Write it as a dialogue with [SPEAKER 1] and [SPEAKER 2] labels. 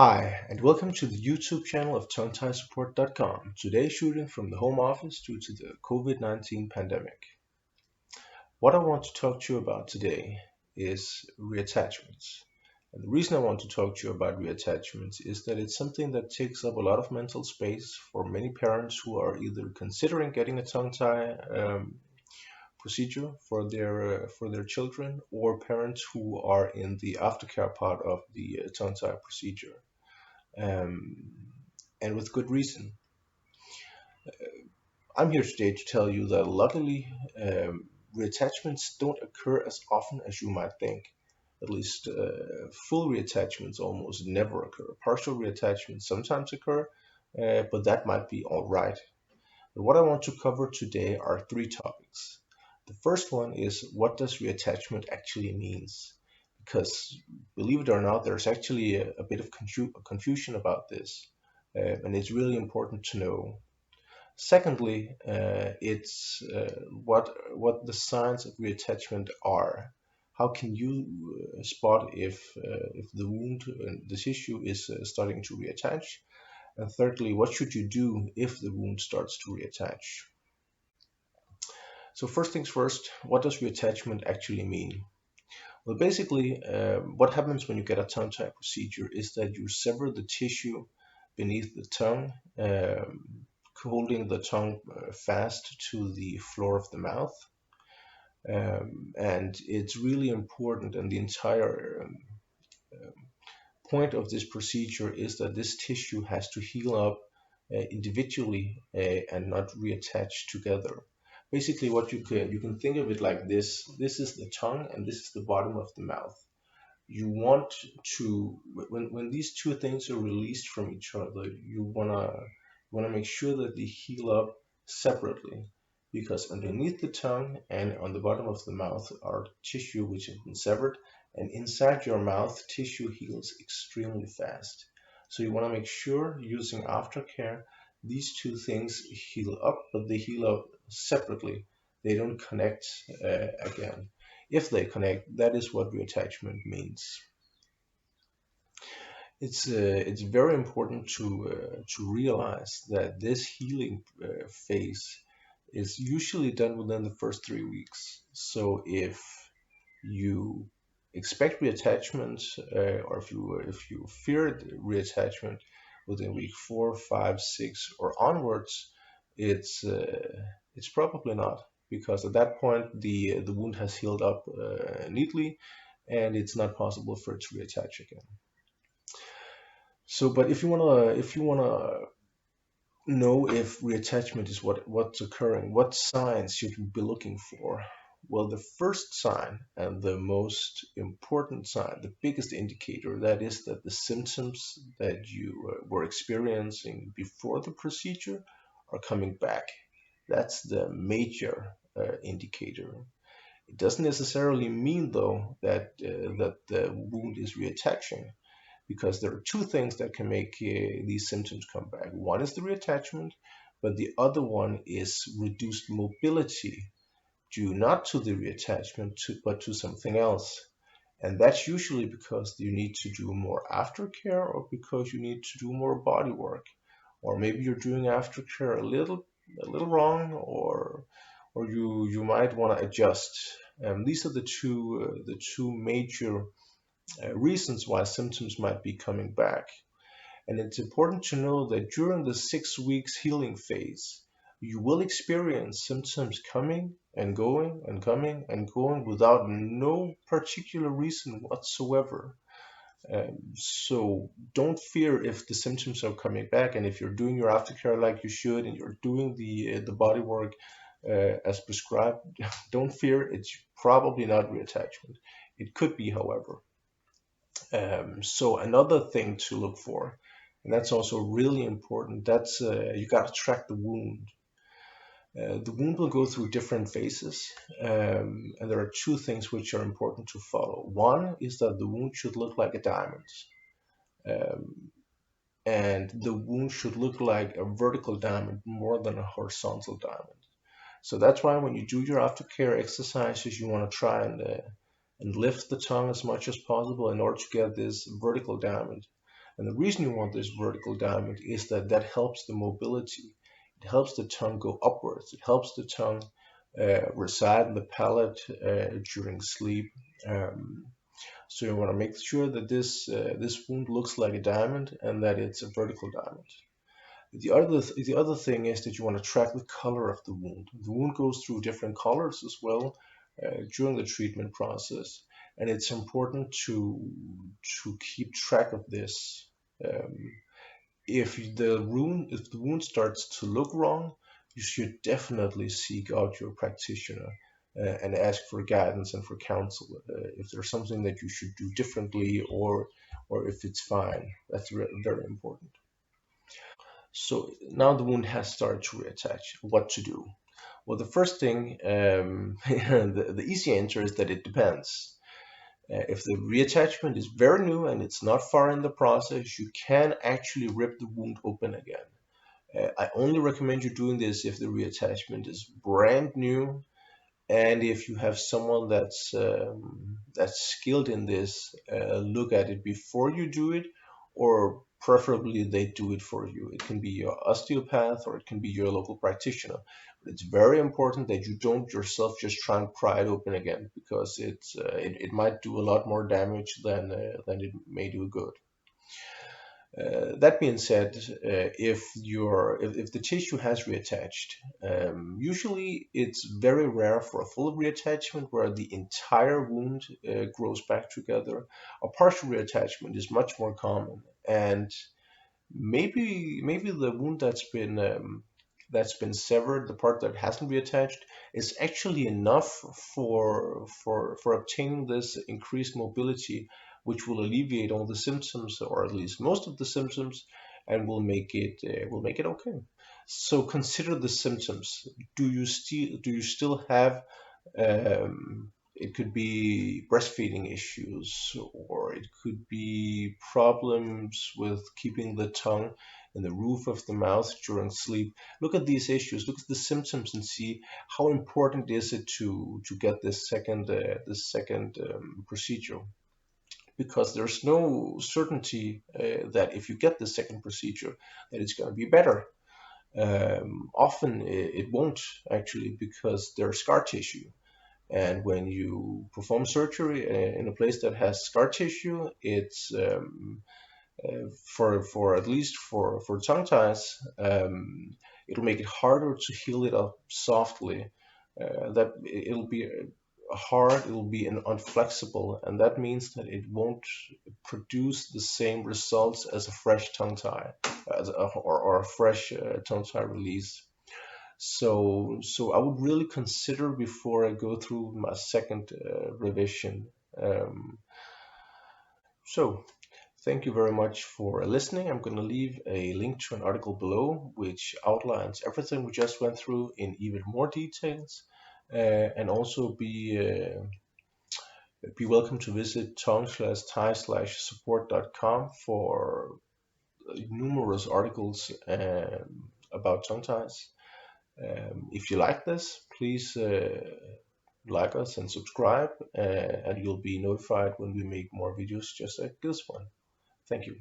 [SPEAKER 1] Hi, and welcome to the YouTube channel of tonguetiesupport.com. Today shooting from the home office due to the COVID-19 pandemic. What I want to talk to you about today is reattachments. And the reason I want to talk to you about reattachments is that it's something that takes up a lot of mental space for many parents who are either considering getting a tongue tie procedure for their children, or parents who are in the aftercare part of the tongue tie procedure. Um, and with good reason. I'm here today to tell you that luckily reattachments don't occur as often as you might think. At least full reattachments almost never occur. Partial reattachments sometimes occur, but that might be all right. But what I want to cover today are three topics. The first one is, what does reattachment actually means? Because believe it or not, there's actually a bit of confusion about this, and it's really important to know. Secondly, it's what the signs of reattachment are. How can you spot if the wound and the tissue is starting to reattach? And thirdly, what should you do if the wound starts to reattach? So first things first, what does reattachment actually mean? Well, basically, what happens when you get a tongue tie procedure is that you sever the tissue beneath the tongue, holding the tongue fast to the floor of the mouth. And it's really important, and the entire point of this procedure is that this tissue has to heal up individually and not reattach together. Basically, what you can think of it like this. This is the tongue, and this is the bottom of the mouth. You want to, when these two things are released from each other, you wanna make sure that they heal up separately, because underneath the tongue and on the bottom of the mouth are tissue which has been severed, and inside your mouth tissue heals extremely fast. So you want to make sure, using aftercare, these two things heal up, but they heal up separately. They don't connect again. If they connect, that is what reattachment means. It's very important to realize that this healing phase is usually done within the first 3 weeks. So if you expect reattachment, or if you fear reattachment within week 4, 5, 6, or onwards, it's probably not, because at that point the wound has healed up neatly, and it's not possible for it to reattach again. So, but if you wanna know if reattachment is what's occurring, what signs should you be looking for? Well, the first sign and the most important sign, the biggest indicator, that is that the symptoms that you were experiencing before the procedure are coming back. That's the major indicator. It doesn't necessarily mean, though, that the wound is reattaching, because there are two things that can make these symptoms come back. One is the reattachment, but the other one is reduced mobility, due not to the reattachment, but to something else. And that's usually because you need to do more aftercare, or because you need to do more body work, or maybe you're doing aftercare a little wrong, or you might want to adjust. These are the two major reasons why symptoms might be coming back. And it's important to know that during the 6 weeks healing phase, you will experience symptoms coming and going and coming and going without no particular reason whatsoever. So don't fear if the symptoms are coming back, and if you're doing your aftercare like you should, and you're doing the body work as prescribed, don't fear. It's probably not reattachment. It could be, however. So another thing to look for, and that's also really important, that's you got to track the wound. The wound will go through different phases, and there are two things which are important to follow. One is that the wound should look like a diamond, um, and the wound should look like a vertical diamond more than a horizontal diamond. So that's why when you do your aftercare exercises, you want to try and lift the tongue as much as possible in order to get this vertical diamond. And the reason you want this vertical diamond is that that helps the mobility. It helps the tongue go upwards. It helps the tongue reside in the palate during sleep. Um, so you want to make sure that this wound looks like a diamond and that it's a vertical diamond. The other thing is that you want to track the color of the wound. The wound goes through different colors as well during the treatment process, and it's important to keep track of this. Um, if the wound starts to look wrong, you should definitely seek out your practitioner and ask for guidance and for counsel if there's something that you should do differently or if it's fine. That's very important. So now the wound has started to reattach. What to do? Well, the first thing, the easy answer is that it depends. If the reattachment is very new and it's not far in the process, you can actually rip the wound open again. I only recommend you doing this if the reattachment is brand new and if you have someone that's skilled in this, look at it before you do it, or preferably they do it for you. It can be your osteopath or it can be your local practitioner. But it's very important that you don't yourself just try and pry it open again because it might do a lot more damage than it may do good. That being said, if the tissue has reattached, usually it's very rare for a full reattachment where the entire wound grows back together. A partial reattachment is much more common, and maybe the wound that's been severed, the part that hasn't reattached, is actually enough for obtaining this increased mobility, which will alleviate all the symptoms, or at least most of the symptoms, and will make it okay. So consider the symptoms. Do you still have it could be breastfeeding issues, or it could be problems with keeping the tongue in the roof of the mouth during sleep. Look at these issues, look at the symptoms, and see how important is it to get this second procedure. Because there's no certainty that if you get the second procedure, that it's going to be better. Often it won't actually because there's scar tissue, and when you perform surgery in a place that has scar tissue, it's for at least for tongue ties, it'll make it harder to heal it up softly. That it'll be hard, it'll be unflexible, and that means that it won't produce the same results as a fresh tongue tie, or a fresh tongue tie release. So I would really consider before I go through my second revision. Um, so thank you very much for listening. I'm going to leave a link to an article below which outlines everything we just went through in even more details. And also be welcome to visit tongue/tie/support.com for numerous articles about tongue ties. If you like this, please like us and subscribe, and you'll be notified when we make more videos just like this one. Thank you.